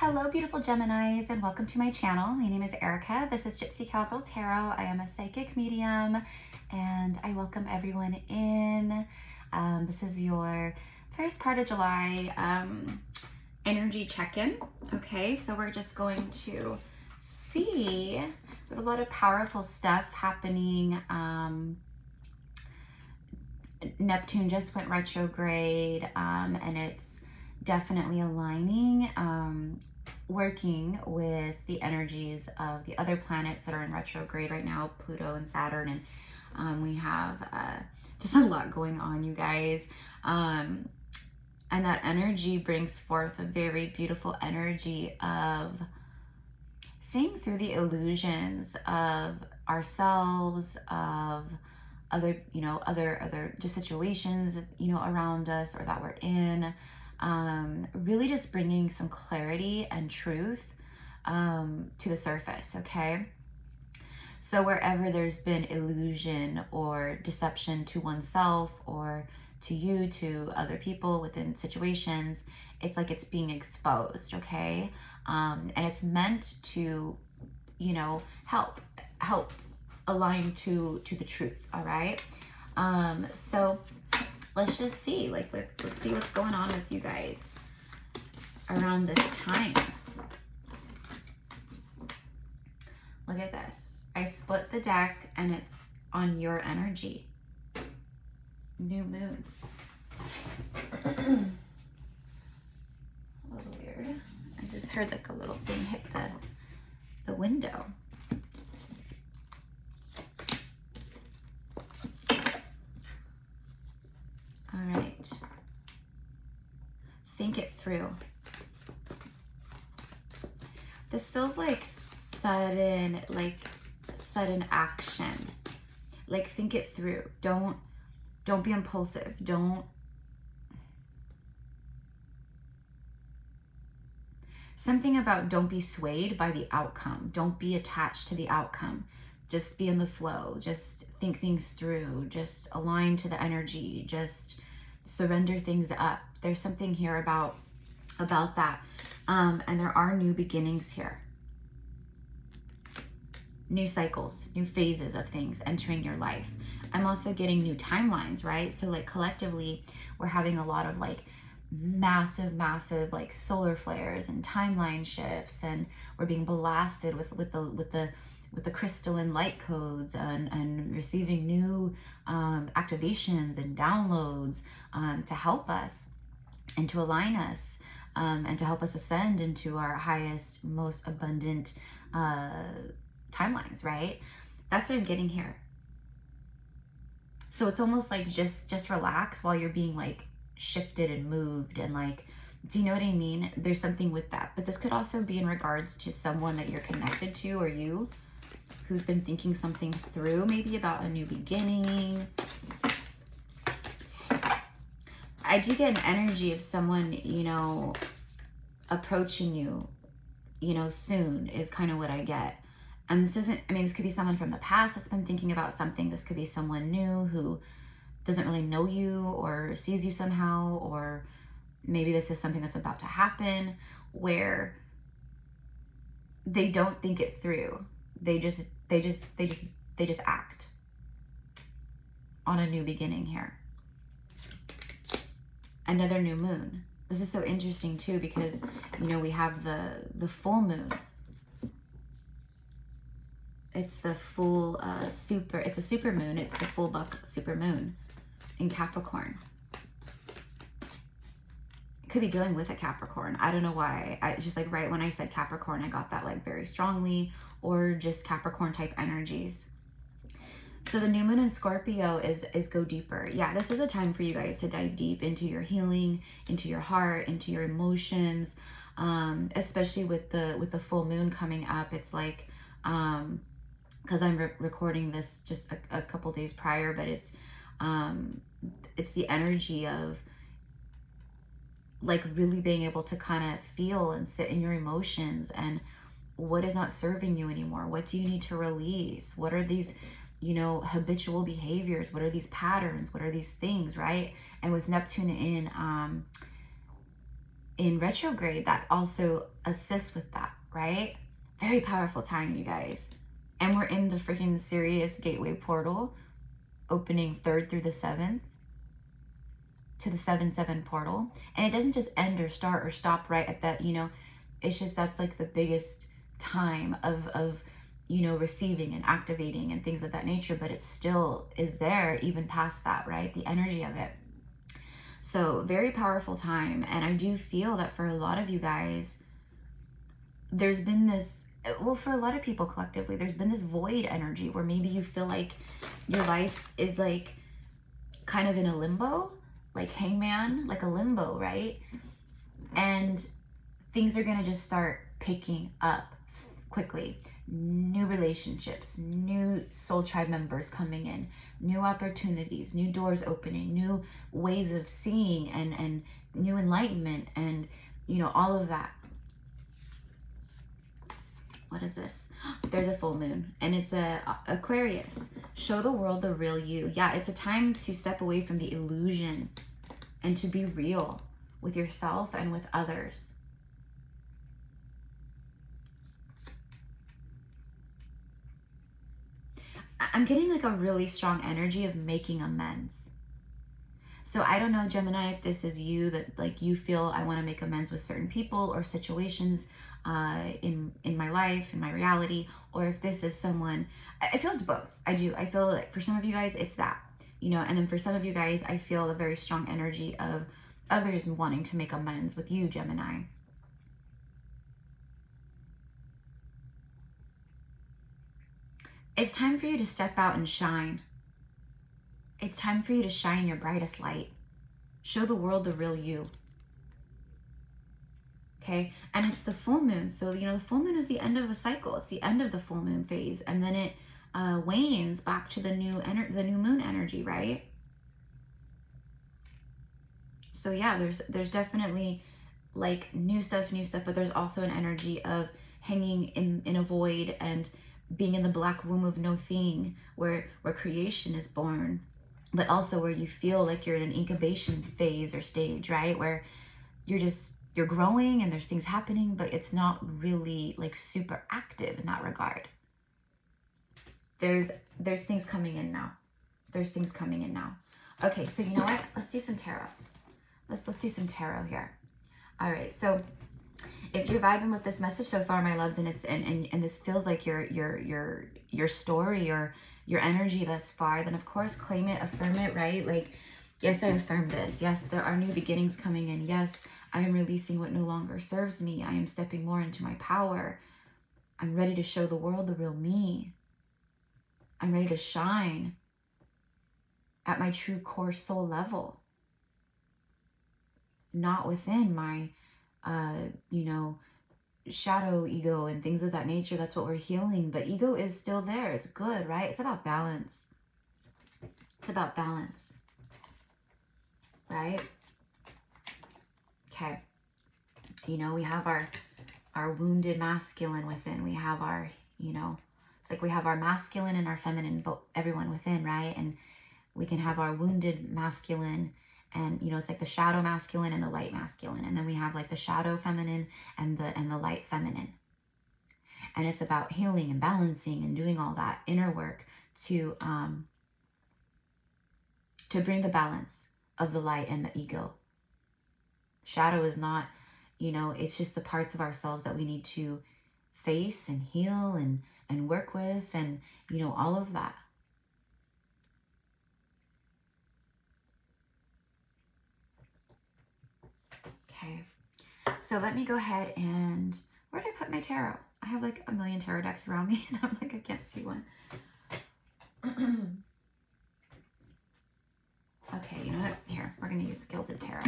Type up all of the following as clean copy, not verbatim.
Hello, beautiful Geminis, and welcome to my channel. My name is Erica. This is GypsyCowgirlTarot. I am a psychic medium, and I welcome everyone in. This is your first part of July energy check-in. Okay, so we're just going to see. We have a lot of powerful stuff happening. Neptune just went retrograde, and it's definitely aligning, working with the energies of the other planets that are in retrograde right now, Pluto and Saturn, and we have just a lot going on, you guys. And that energy brings forth a very beautiful energy of seeing through the illusions of ourselves, of other, other just situations, around us or that we're in. Really just bringing some clarity and truth to the surface, okay? So wherever there's been illusion or deception to oneself or to you, to other people within situations, it's like it's being exposed, okay? And it's meant to, help align to the truth, all right? So let's just see, let's see what's going on with you guys around this time. Look at this. I split the deck and it's on your energy. New moon. That was weird. I just heard like a little thing hit the window. All right. Think it through. This feels like sudden action. Like, think it through. Don't be impulsive. Something about don't be swayed by the outcome. Don't be attached to the outcome. Just be in the flow. Just think things through. Just align to the energy. Just surrender things up. There's something here about that. And there are new beginnings here. New cycles, new phases of things entering your life. I'm also getting new timelines, right? So like collectively, we're having a lot of like massive like solar flares and timeline shifts, and we're being blasted with the crystalline light codes and receiving new activations and downloads to help us and to align us and to help us ascend into our highest, most abundant timelines, right? That's what I'm getting here. So it's almost like just relax while you're being like shifted and moved, and like, do you know what I mean? There's something with that. But this could also be in regards to someone that you're connected to, or you who's been thinking something through, maybe about a new beginning. I do get an energy of someone, approaching you, soon is kind of what I get. And this could be someone from the past that's been thinking about something. This could be someone new who doesn't really know you or sees you somehow, or maybe this is something that's about to happen where they don't think it through. They just act on a new beginning here. Another new moon. This is so interesting too, because we have the full moon. It's the full it's a super moon. It's the full buck super moon in Capricorn. Could be dealing with a Capricorn. I don't know why. It's just like right when I said Capricorn, I got that like very strongly, or just Capricorn type energies. So the new moon in Scorpio is go deeper. Yeah, this is a time for you guys to dive deep into your healing, into your heart, into your emotions, especially with the full moon coming up. It's like, because I'm recording this just a couple days prior, but it's the energy of like really being able to kind of feel and sit in your emotions, and what is not serving you anymore. What do you need to release? What are these habitual behaviors? What are these patterns? What are these things, right? And with Neptune in retrograde that also assists with that, right? Very powerful time, you guys. And we're in the freaking Sirius gateway portal, opening 3rd through the 7th to the 7-7 portal. And it doesn't just end or start or stop right at that, you know, it's just that's like the biggest time of you know, receiving and activating and things of that nature, but it still is there even past that, right? The energy of it. So very powerful time. And I do feel that for a lot of you guys, there's been this, well, for a lot of people collectively, there's been this void energy where maybe you feel like your life is like kind of in a limbo, like hangman, like a limbo, right? And things are going to just start picking up quickly. New relationships, new soul tribe members coming in, new opportunities, new doors opening, new ways of seeing, and new enlightenment, and you know, all of that. What is this? There's a full moon, and it's a Aquarius. Show the world the real you. Yeah, it's a time to step away from the illusion and to be real with yourself and with others. I'm getting like a really strong energy of making amends. So I don't know, Gemini, if this is you, that like you feel I want to make amends with certain people or situations in my life, in my reality, or if this is someone, I feel it's both. I do. I feel like for some of you guys, it's that, you know, and then for some of you guys, I feel a very strong energy of others wanting to make amends with you, Gemini. It's time for you to step out and shine. It's time for you to shine your brightest light. Show the world the real you. Okay? And it's the full moon. So, you know, the full moon is the end of a cycle. It's the end of the full moon phase. And then it wanes back to the new moon energy, right? So yeah, there's definitely like new stuff, but there's also an energy of hanging in a void and being in the black womb of no thing, where creation is born, but also where you feel like you're in an incubation phase or stage, right? Where you're growing and there's things happening, but it's not really like super active in that regard. There's things coming in now. There's things coming in now. Okay, so you know what? Let's do some tarot. Let's do some tarot here. All right, so if you're vibing with this message so far, my loves, and it's and this feels like your story or your energy thus far, then of course claim it, affirm it, right? Like, yes, I affirm this. Yes, there are new beginnings coming in. Yes, I am releasing what no longer serves me. I am stepping more into my power. I'm ready to show the world the real me. I'm ready to shine at my true core soul level, not within my you know, shadow ego and things of that nature. That's what we're healing, but ego is still there. It's good, right? It's about balance. It's about balance, right? Okay. You know, we have our wounded masculine within. We have our, you know, it's like we have our masculine and our feminine, but everyone within, right? And we can have our wounded masculine, and you know, it's like the shadow masculine and the light masculine, and then we have like the shadow feminine and the light feminine. And it's about healing and balancing and doing all that inner work to bring the balance of the light and the ego. Shadow is not, you know, it's just the parts of ourselves that we need to face and heal and work with, and you know, all of that. Okay, so let me go ahead and, where did I put my tarot? I have like a million tarot decks around me and I'm like, I can't see one. Okay, you know what? Here, we're going to use Gilded Tarot.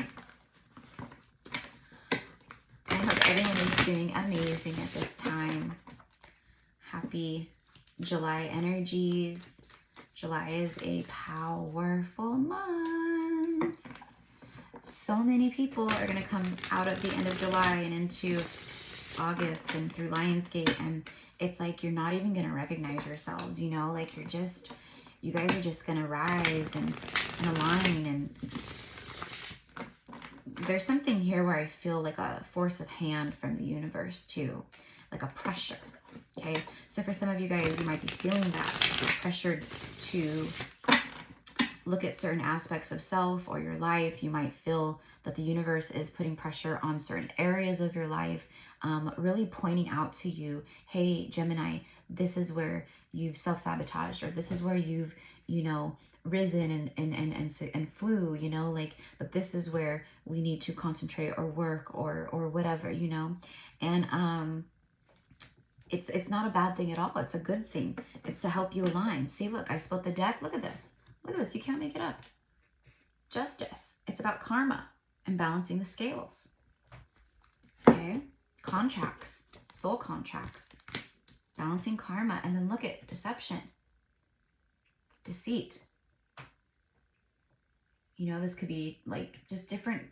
I hope everyone is doing amazing at this time. Happy July energies. July is a powerful month. So many people are going to come out at the end of July and into August and through Lionsgate, and it's like you're not even going to recognize yourselves, you know, like you guys are just going to rise and align, and there's something here where I feel like a force of hand from the universe too, like a pressure. Okay, so for some of you guys, you might be feeling that pressured to look at certain aspects of self or your life. You might feel that the universe is putting pressure on certain areas of your life, really pointing out to you, hey, Gemini, this is where you've self-sabotaged, or this is where you've, you know, risen and flew, you know, like, but this is where we need to concentrate or work or whatever, you know. And it's not a bad thing at all. It's a good thing. It's to help you align. See, look, I split the deck. Look at this. Look at this. You can't make it up. Justice. It's about karma and balancing the scales. Okay. Contracts. Soul contracts. Balancing karma. And then look at deception. Deceit. You know, this could be like just different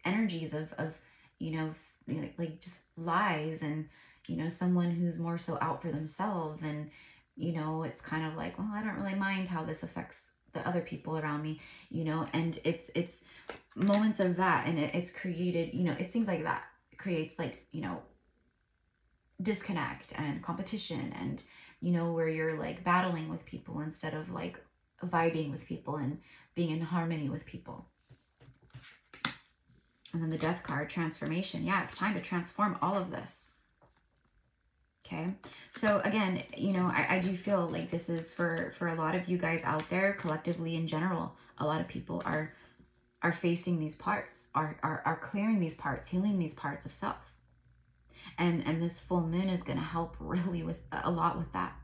energies of you know, like just lies, and, you know, someone who's more so out for themselves, and, you know, it's kind of like, well, I don't really mind how this affects the other people around me, you know, and it's moments of that, and it's created, you know, it seems like that creates, like, you know, disconnect and competition, and, you know, where you're like battling with people instead of like vibing with people and being in harmony with people. And then the Death card, transformation. Yeah, it's time to transform all of this. Okay. So again, you know, I do feel like this is for a lot of you guys out there, collectively in general. A lot of people are facing these parts, are clearing these parts, healing these parts of self. And this full moon is going to help really with a lot with that.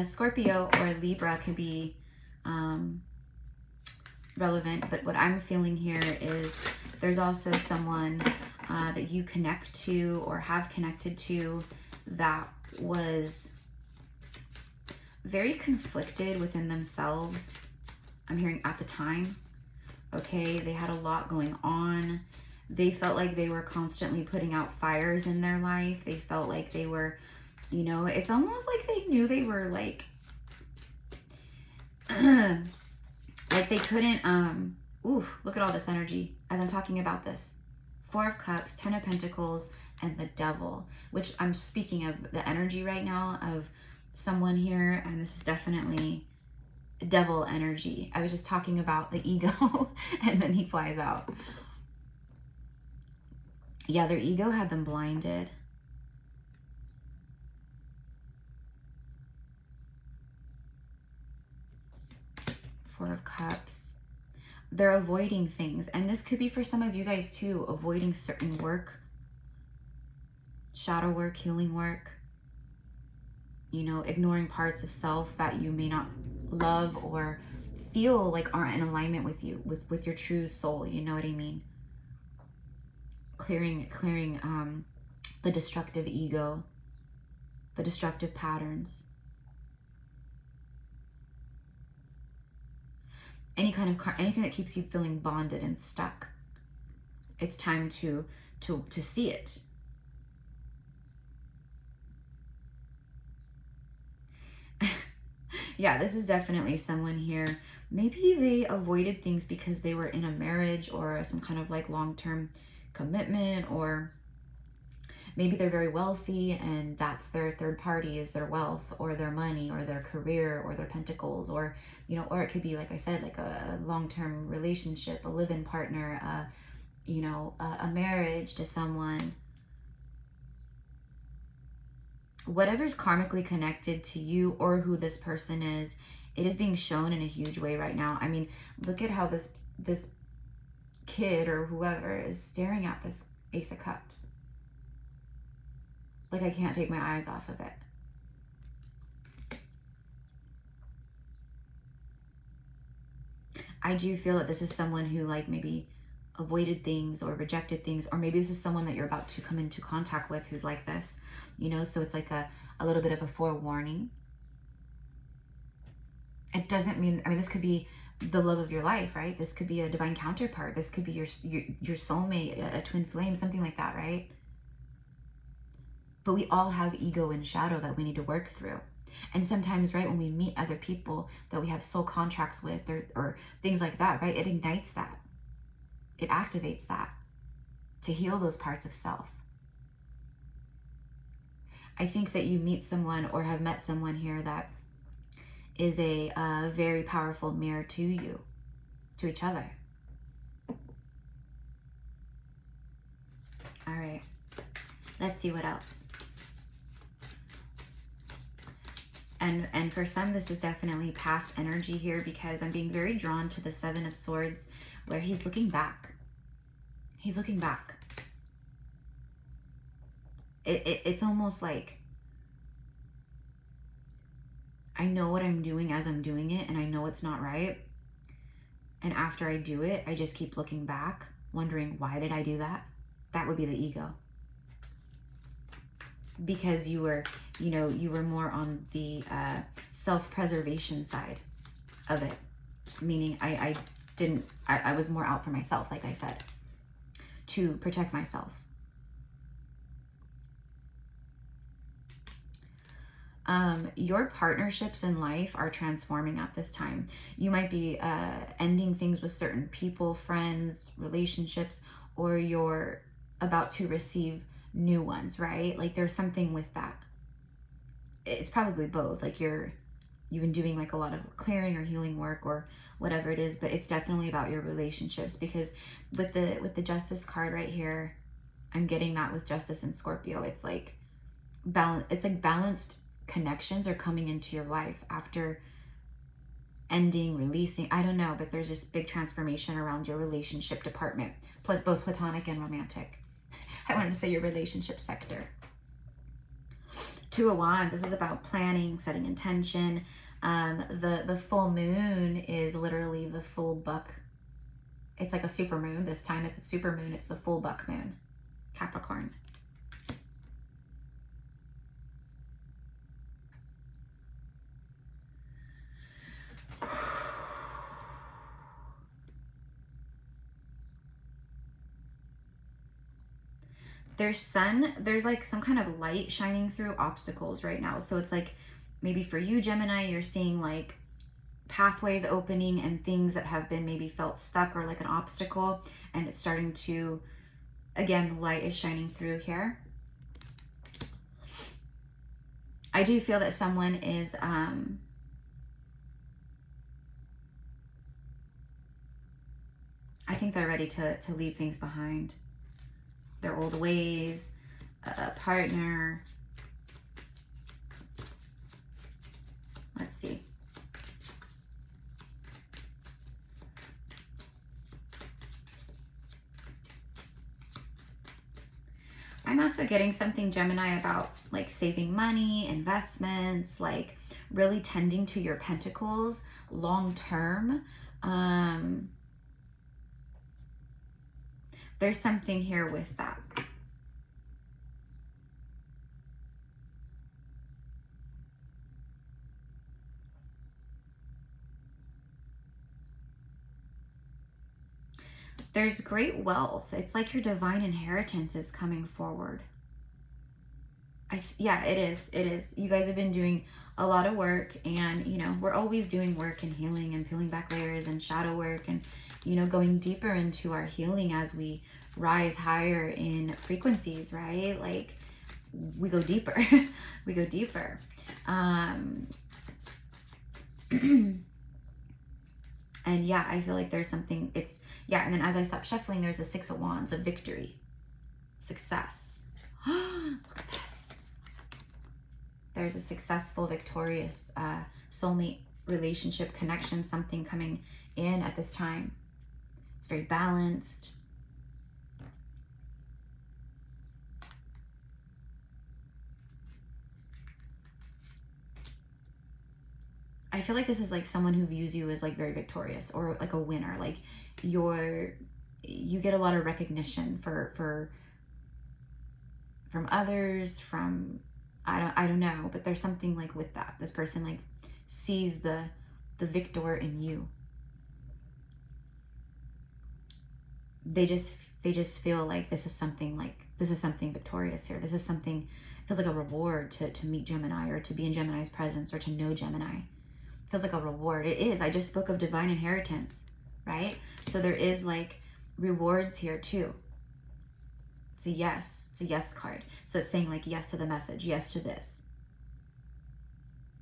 Scorpio or Libra can be relevant, but what I'm feeling here is there's also someone that you connect to or have connected to that was very conflicted within themselves. I'm hearing at the time. Okay, they had a lot going on. They felt like they were constantly putting out fires in their life. They felt like they were, you know, it's almost like they knew they were like like they couldn't, ooh, look at all this energy as I'm talking about this. 4 of Cups, 10 of Pentacles, and the Devil, which I'm speaking of the energy right now of someone here, and this is definitely devil energy. I was just talking about the ego, and then he flies out. Yeah, their ego had them blinded. Four of Cups. They're avoiding things, and this could be for some of you guys too, avoiding certain work, shadow work, healing work, you know, ignoring parts of self that you may not love or feel like aren't in alignment with you, with your true soul, you know what I mean? Clearing the destructive ego, the destructive patterns. Anything that keeps you feeling bonded and stuck. It's time to see it. Yeah, this is definitely someone here. Maybe they avoided things because they were in a marriage or some kind of like long-term commitment, or maybe they're very wealthy and that's their third party, is their wealth or their money or their career or their pentacles, or, you know, or it could be, like I said, like a long-term relationship, a live-in partner, you know, a marriage to someone. Whatever's karmically connected to you or who this person is, it is being shown in a huge way right now. I mean, look at how this kid or whoever is staring at this Ace of Cups. Like, I can't take my eyes off of it. I do feel that this is someone who, like, maybe avoided things or rejected things, or maybe this is someone that you're about to come into contact with who's like this, you know, so it's like a little bit of a forewarning. It doesn't mean, I mean, this could be the love of your life, right? This could be a divine counterpart. This could be your soulmate, a twin flame, something like that, right? But we all have ego and shadow that we need to work through. And sometimes, right, when we meet other people that we have soul contracts with or things like that, right, it ignites that. It activates that to heal those parts of self. I think that you meet someone or have met someone here that is a very powerful mirror to you, to each other. All right, let's see what else. And for some, this is definitely past energy here, because I'm being very drawn to the Seven of Swords, where he's looking back. He's looking back. It's almost like, I know what I'm doing as I'm doing it, and I know it's not right. And after I do it, I just keep looking back, wondering, why did I do that? That would be the ego. Because you were, you know, you were more on the self-preservation side of it. Meaning I was more out for myself, like I said, to protect myself. Your partnerships in life are transforming at this time. You might be ending things with certain people, friends, relationships, or you're about to receive new ones, right? Like there's something with that. It's probably both. Like you've been doing like a lot of clearing or healing work or whatever it is, but it's definitely about your relationships, because with the Justice card right here, I'm getting that with Justice and Scorpio. It's like balance. It's like balanced connections are coming into your life after ending, releasing, I don't know, but there's this big transformation around your relationship department, both platonic and romantic. I wanted to say your relationship sector. Two of Wands, this is about planning, setting intention. The full moon is literally the full buck. It's like a super moon. This time it's a super moon. It's the full buck moon, Capricorn. There's like some kind of light shining through obstacles right now. So it's like maybe for you, Gemini, you're seeing like pathways opening and things that have been maybe felt stuck or like an obstacle, and it's starting to, again, the light is shining through here. I do feel that someone is I think they're ready to leave things behind. Their old ways, a partner. Let's see. I'm also getting something, Gemini, about like saving money, investments, like really tending to your pentacles long term. There's something here with that. There's great wealth. It's like your divine inheritance is coming forward. Yeah, it is. It is. You guys have been doing a lot of work, and, you know, we're always doing work and healing and peeling back layers and shadow work and, you know, going deeper into our healing as we rise higher in frequencies, right? Like we go deeper. We go deeper. And yeah, I feel like there's something, it's, yeah. And then as I stop shuffling, there's a Six of Wands, of victory, success. Look at this. There's a successful, victorious soulmate relationship connection, something coming in at this time. It's very balanced. I feel like this is like someone who views you as like very victorious or like a winner. Like you get a lot of recognition from others, from I don't know, but there's something like with that. This person like sees the victor in you. They just feel like this is something like This is something victorious here. This is something, feels like a reward to meet Gemini, or to be in Gemini's presence, or to know Gemini. Feels like a reward. It is. I just spoke of divine inheritance, right? So there is like rewards here too. It's a yes. It's a yes card. So it's saying like yes to the message, yes to this.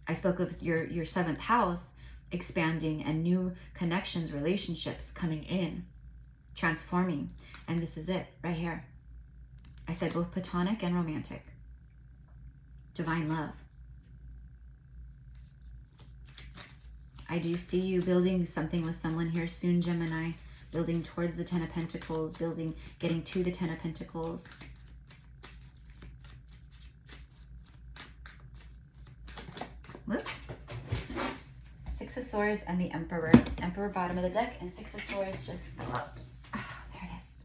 I spoke of your seventh house expanding and new connections, relationships coming in, transforming. And this is it right here. I said both platonic and romantic. Divine love. I do see you building something with someone here soon, Gemini. Building towards the Ten of Pentacles, getting to the Ten of Pentacles. Whoops. Six of Swords and the Emperor. Emperor bottom of the deck, and Six of Swords just fell out. Oh, there it is.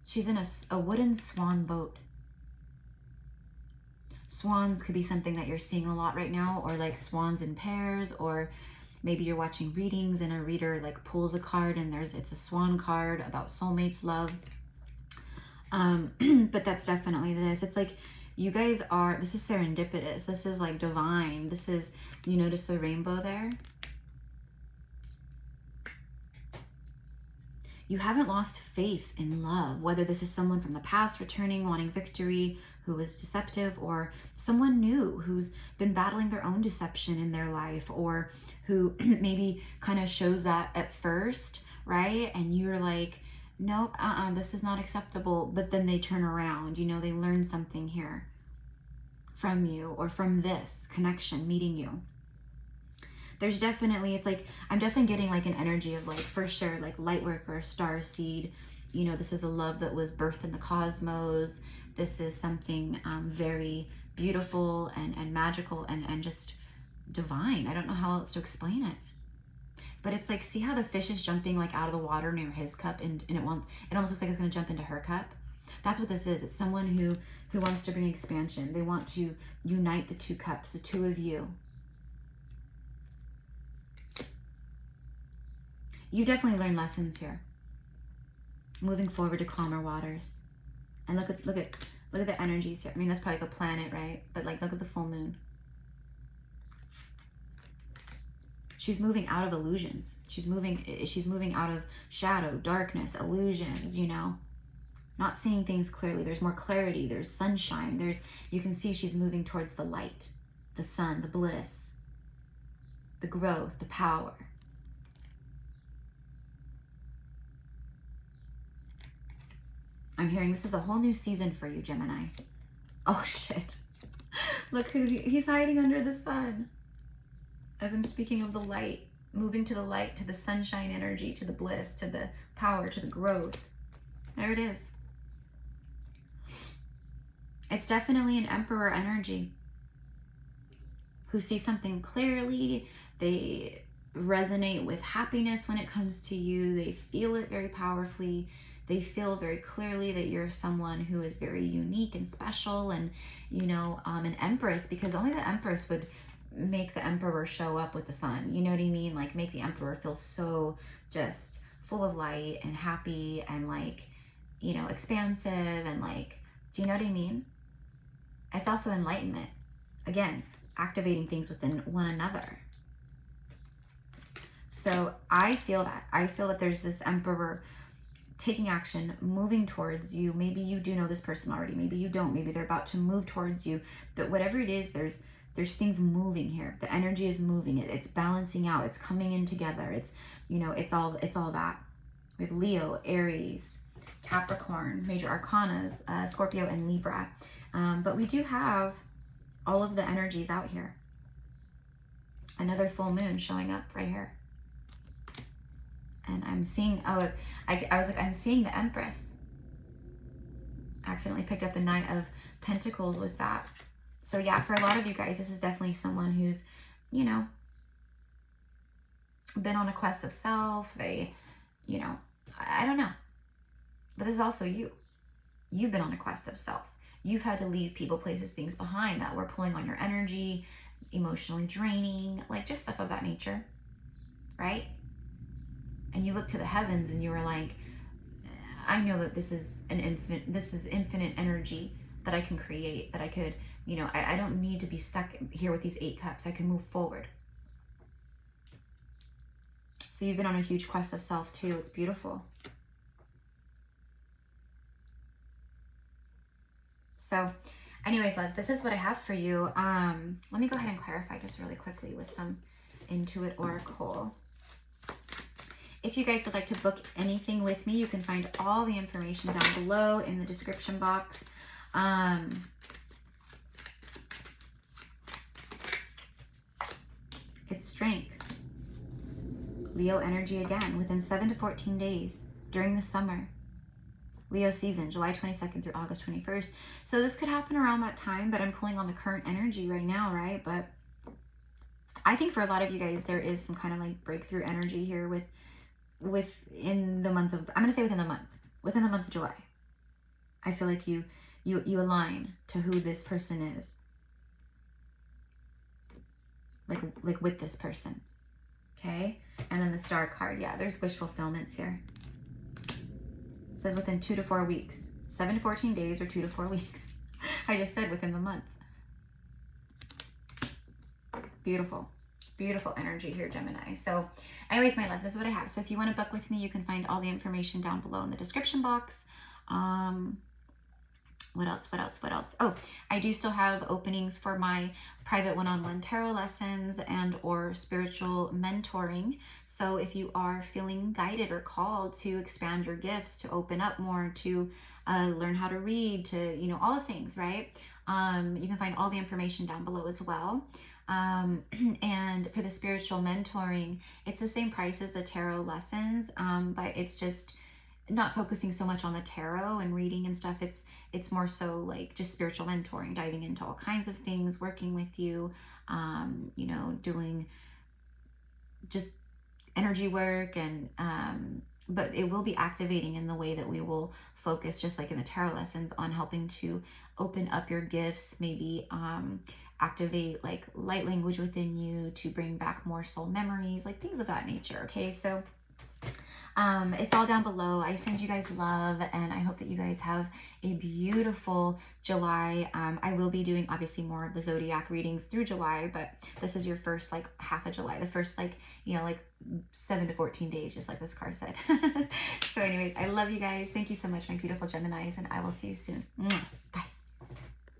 She's in a wooden swan boat. Swans could be something that you're seeing a lot right now, or like swans in pairs, or maybe you're watching readings and a reader like pulls a card and it's a swan card about soulmates, love. But that's definitely this. It's like you guys are, this is serendipitous. This is like divine. This is, you notice the rainbow there? You haven't lost faith in love, whether this is someone from the past returning, wanting victory, who was deceptive, or someone new who's been battling their own deception in their life, or who maybe kind of shows that at first, right? And you're like, nope, this is not acceptable. But then they turn around, you know, they learn something here from you, or from this connection, meeting you. There's definitely, it's like, I'm definitely getting like an energy of like, for sure, like light worker, star seed. You know, this is a love that was birthed in the cosmos. This is something very beautiful and magical and just divine. I don't know how else to explain it. But it's like, see how the fish is jumping like out of the water near his cup, and it almost looks like it's going to jump into her cup. That's what this is. It's someone who wants to bring expansion. They want to unite the two cups, the two of you. You definitely learn lessons here. Moving forward to calmer waters. And look at the energies here. I mean, that's probably like a planet, right? But like, look at the full moon. She's moving out of illusions. She's moving out of shadow, darkness, illusions, you know. Not seeing things clearly. There's more clarity. There's sunshine. You can see she's moving towards the light, the sun, the bliss, the growth, the power. I'm hearing this is a whole new season for you, Gemini. Oh, shit. Look who he's hiding under the sun. As I'm speaking of the light, moving to the light, to the sunshine energy, to the bliss, to the power, to the growth. There it is. It's definitely an Emperor energy who sees something clearly. They resonate with happiness when it comes to you. They feel it very powerfully. They feel very clearly that you're someone who is very unique and special, and, you know, an Empress, because only the Empress would make the Emperor show up with the sun. You know what I mean? Like, make the Emperor feel so just full of light and happy and like, you know, expansive and like, do you know what I mean? It's also enlightenment. Again, activating things within one another. So I feel that there's this Emperor taking action, moving towards you. Maybe you do know this person already. Maybe you don't. Maybe they're about to move towards you. But whatever it is, there's things moving here. The energy is moving. It's balancing out. It's coming in together. It's, you know, it's all that. We have Leo, Aries, Capricorn, major arcanas, Scorpio, and Libra. But we do have all of the energies out here. Another full moon showing up right here. And I'm seeing, I was like, I'm seeing the Empress. Accidentally picked up the Knight of Pentacles with that. So yeah, for a lot of you guys, this is definitely someone who's, you know, been on a quest of self. They, you know, I don't know. But this is also you. You've been on a quest of self. You've had to leave people, places, things behind that were pulling on your energy, emotionally draining, like just stuff of that nature, right? And you look to the heavens and you were like, I know that this is infinite energy that I can create, that I could, you know, I don't need to be stuck here with these 8 cups. I can move forward. So you've been on a huge quest of self too. It's beautiful. So anyways, loves, this is what I have for you. Let me go ahead and clarify just really quickly with some Intuit Oracle. If you guys would like to book anything with me, you can find all the information down below in the description box. It's strength. Leo energy again, within 7 to 14 days during the summer. Leo season, July 22nd through August 21st. So this could happen around that time, but I'm pulling on the current energy right now, right? But I think for a lot of you guys, there is some kind of like breakthrough energy here within the month of, I'm going to say within the month of July. I feel like you align to who this person is. Like with this person. Okay? And then the star card. Yeah, there's wish fulfillments here. It says within 2 to 4 weeks. 7 to 14 days or 2 to 4 weeks. I just said within the month. Beautiful. Beautiful energy here, Gemini. So anyways, my loves, this is what I have. So if you want to book with me, you can find all the information down below in the description box. What else? Oh, I do still have openings for my private one-on-one tarot lessons and or spiritual mentoring. So if you are feeling guided or called to expand your gifts, to open up more, to learn how to read, to, you know, all the things, right? You can find all the information down below as well. And for the spiritual mentoring, it's the same price as the tarot lessons, but it's just not focusing so much on the tarot and reading and stuff. It's more so like just spiritual mentoring, diving into all kinds of things, working with you, you know, doing just energy work, and but it will be activating in the way that we will focus, just like in the tarot lessons, on helping to open up your gifts, maybe activate like light language within you to bring back more soul memories, like things of that nature. Okay, so it's all down below. I send you guys love, and I hope that you guys have a beautiful July. I will be doing obviously more of the zodiac readings through July, but this is your first like half of July, the first like, you know, like 7 to 14 days, just like this card said. So anyways, I love you guys. Thank you so much, my beautiful Geminis, and I will see you soon. Bye.